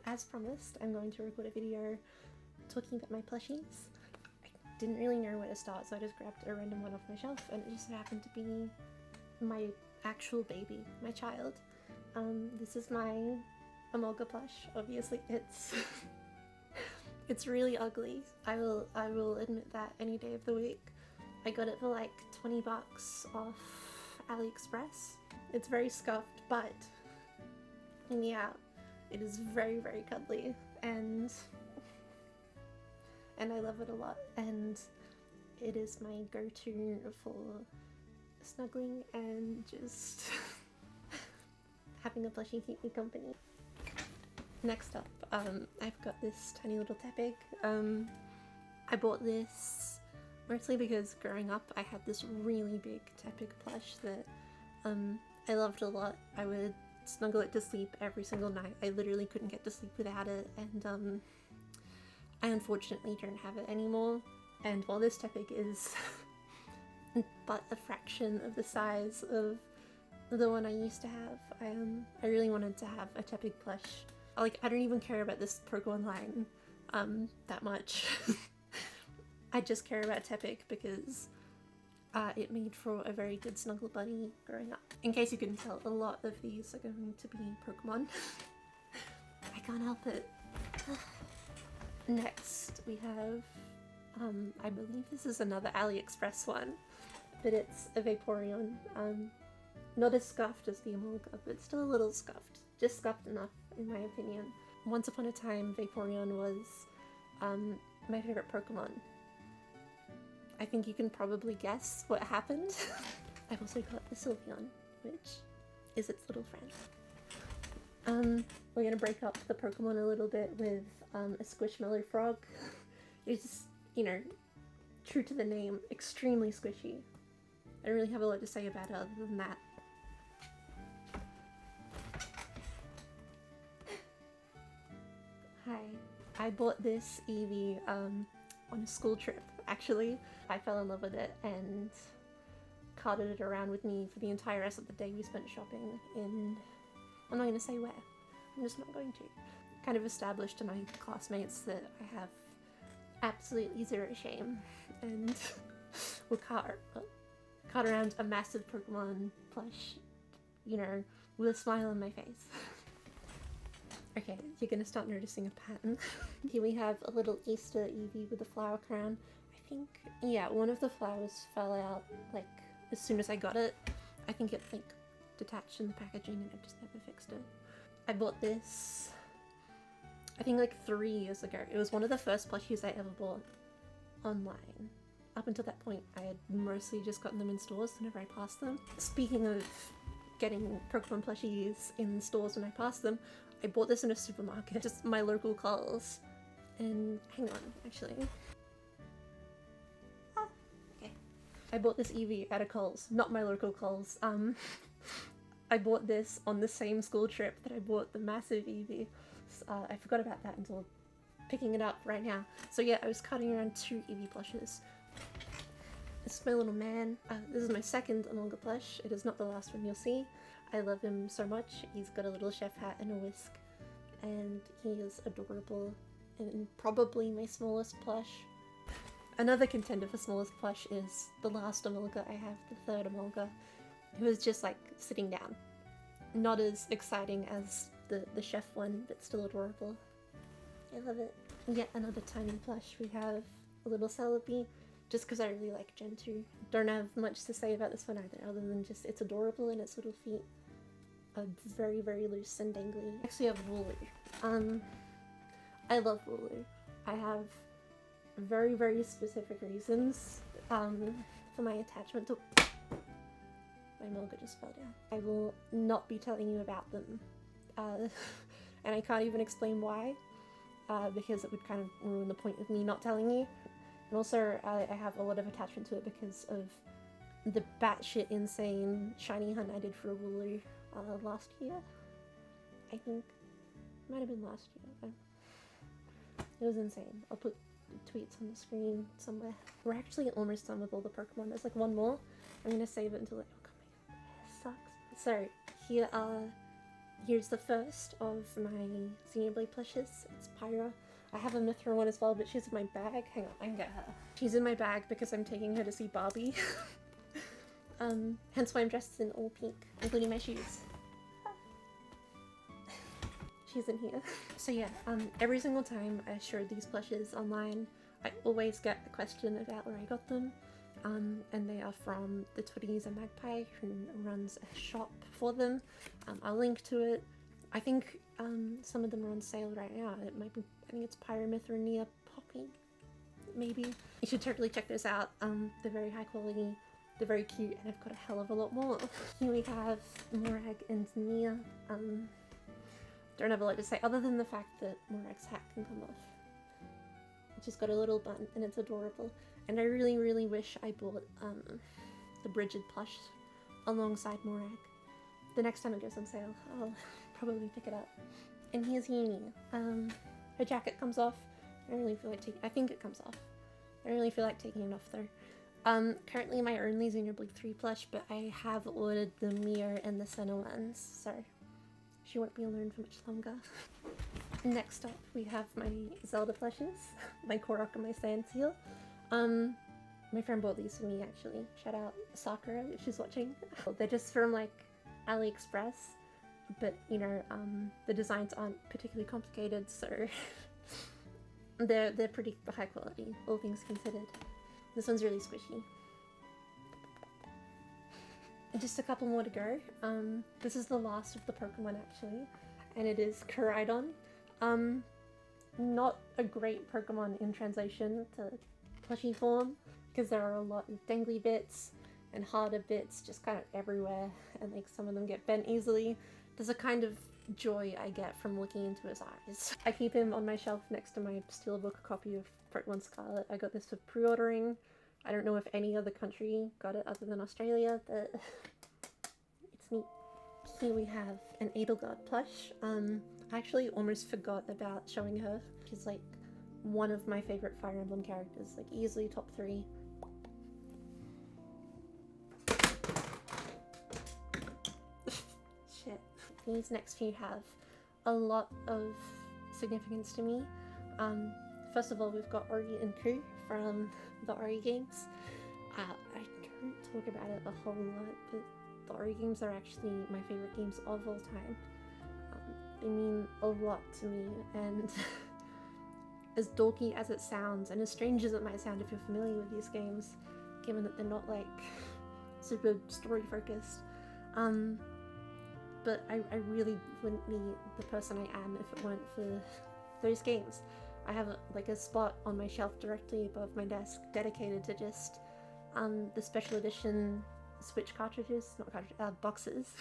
as promised, I'm going to record a video talking about my plushies. I didn't really know where to start, so I just grabbed a random one off my shelf, and it just happened to be my actual baby, my child. This is my Emolga plush. Obviously, it's it's really ugly. I will admit that any day of the week. I got it for like 20 bucks off AliExpress. It's very scuffed, but yeah, it is very, very cuddly, and I love it a lot, and it is my go-to for snuggling and just having a plushie keep me company. Next up, I've got this tiny little Tepig. I bought this mostly because growing up I had this really big Tepig plush that I loved a lot. I would snuggle it to sleep every single night. I literally couldn't get to sleep without it, and I unfortunately don't have it anymore. And while this Tepig is but a fraction of the size of the one I used to have, I really wanted to have a Tepig plush. Like, I don't even care about this Pokemon line that much. I just care about Tepig because it made for a very good snuggle buddy growing up. In case you couldn't tell, a lot of these are going to be Pokemon. I can't help it. Next we have, I believe this is another AliExpress one, but it's a Vaporeon. Not as scuffed as the Emolga, but still a little scuffed. Just scuffed enough, in my opinion. Once upon a time, Vaporeon was my favorite Pokemon. I think you can probably guess what happened. I've also got the Sylveon, which is its little friend. We're gonna break up the Pokemon a little bit with a Squishmallow frog. It's, you know, true to the name, extremely squishy. I don't really have a lot to say about it other than that. Hi. I bought this Eevee on a school trip, actually. I fell in love with it and carted it around with me for the entire rest of the day we spent shopping in... I'm not going to say where. I'm just not going to. Kind of established to my classmates that I have absolutely zero shame, and will cart around a massive Pokemon plush, you know, with a smile on my face. Okay, you're gonna start noticing a pattern. Here we have a little Easter Eevee with a flower crown. I think, yeah, one of the flowers fell out, like, as soon as I got it. I think it, like, detached in the packaging and I just never fixed it. I bought this, I think, like 3 years ago. It was one of the first plushies I ever bought online. Up until that point, I had mostly just gotten them in stores whenever I passed them. Speaking of getting Pokemon plushies in stores when I passed them, I bought this in a supermarket, just my local Coles. And hang on, actually. Okay. I bought this Eevee at a Coles, not my local Coles. I bought this on the same school trip that I bought the massive Eevee. I forgot about that until picking it up right now. So yeah, I was carting around 2 Eevee plushes. This is my little man. This is my second Emolga plush. It is not the last one you'll see. I love him so much. He's got a little chef hat and a whisk, and he is adorable and probably my smallest plush. Another contender for smallest plush is the last Emolga I have, the 3rd Emolga, who is just like sitting down. Not as exciting as the chef one, but still adorable. I love it. Yet another tiny plush. We have a little Celebi, just because I really like Gen 2. Don't have much to say about this one either, other than just it's adorable and its little feet are very, very loose and dangly. Next we have Wooloo. I love Wooloo. I have very, very specific reasons for my attachment to... My Emolga just fell down. I will not be telling you about them. And I can't even explain why, because it would kind of ruin the point of me not telling you. And also, I have a lot of attachment to it because of the batshit insane shiny hunt I did for a Wooloo last year. I think. Might have been last year. It was insane. I'll put tweets on the screen somewhere. We're actually almost done with all the Pokemon. There's like one more. I'm gonna save it until like, oh god, my hair sucks. So, here are Here's the first of my Xenoblade plushes. It's Pyra. I have a Mithra one as well, but she's in my bag. Hang on, I can get her. She's in my bag because I'm taking her to see Barbie. Hence why I'm dressed in all pink, including my shoes. She's in here. So yeah, every single time I show these plushes online, I always get a question about where I got them. And they are from the Twitties Magpie, who runs a shop for them. I'll link to it. I think some of them are on sale right now. It might be, I think it's Pyromithronia Poppy, maybe. You should totally check those out. They're very high quality, they're very cute, and I've got a hell of a lot more. Here we have Morag and Nia. Don't have a lot to say other than the fact that Morag's hat can come off. She's got a little bun and it's adorable. And I really, really wish I bought the Brigid plush alongside Morag. The next time it goes on sale, I'll probably pick it up. And here's Uni. Her jacket comes off. I don't really feel like taking. I think it comes off. I don't really feel like taking it off though. Currently my only Xenoblade 3 plush, but I have ordered the Mir and the Senna ones, so she won't be alone for much longer. Next up, we have my Zelda plushes, my Korok and my Sandseal. My friend bought these for me actually. Shout out Sakura if she's watching. They're just from like AliExpress, but you know, the designs aren't particularly complicated, so they're pretty high quality, all things considered. This one's really squishy. And just a couple more to go. This is the last of the Pokemon actually, and it is Koraidon. Not a great Pokemon in translation to plushie form, because there are a lot of dangly bits and harder bits just kind of everywhere, and like some of them get bent easily. There's a kind of joy I get from looking into his eyes. I keep him on my shelf next to my Steelbook copy of Pokemon Scarlet. I got this for pre-ordering. I don't know if any other country got it other than Australia, but it's neat. Here we have an Edelgard plush. I actually almost forgot about showing her. She's like one of my favorite Fire Emblem characters, like easily top 3. Shit. These next few have a lot of significance to me. First of all, we've got Ori and Ku from the Ori games. I don't talk about it a whole lot, but the Ori games are actually my favorite games of all time. They mean a lot to me, and as dorky as it sounds, and as strange as it might sound if you're familiar with these games, given that they're not like super story focused, but I really wouldn't be the person I am if it weren't for those games. I have like a spot on my shelf directly above my desk dedicated to just the special edition Switch cartridges, not cartridges, boxes,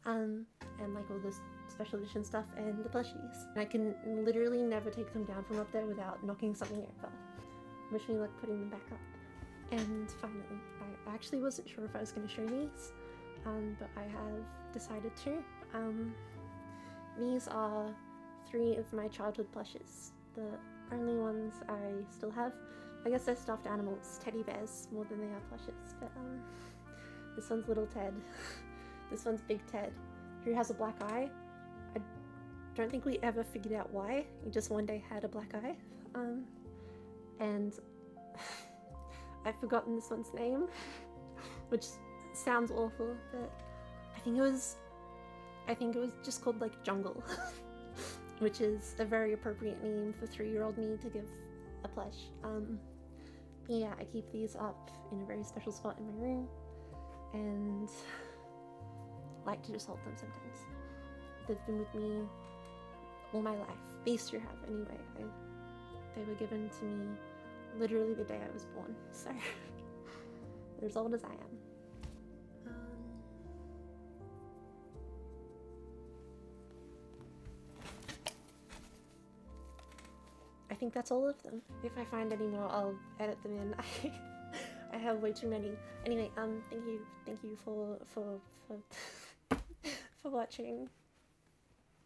and like all this special edition stuff and the plushies. And I can literally never take them down from up there without knocking something over. Wish me luck putting them back up. And finally, I actually wasn't sure if I was going to show these, but I have decided to. These are 3 of my childhood plushes. The only ones I still have. I guess they're stuffed animals, teddy bears, more than they are plushes, but this one's Little Ted. This one's Big Ted, who has a black eye. I don't think we ever figured out why. He just one day had a black eye. And I've forgotten this one's name, which sounds awful, but I think it was just called like Jungle, which is a very appropriate name for 3-year-old me to give a plush. Yeah, I keep these up in a very special spot in my room, and like to just hold them sometimes. They've been with me all my life. They used to have anyway. They were given to me literally the day I was born, so they're as old as I am. I think that's all of them. If I find any more, I'll edit them in. I have way too many. Anyway, thank you for watching.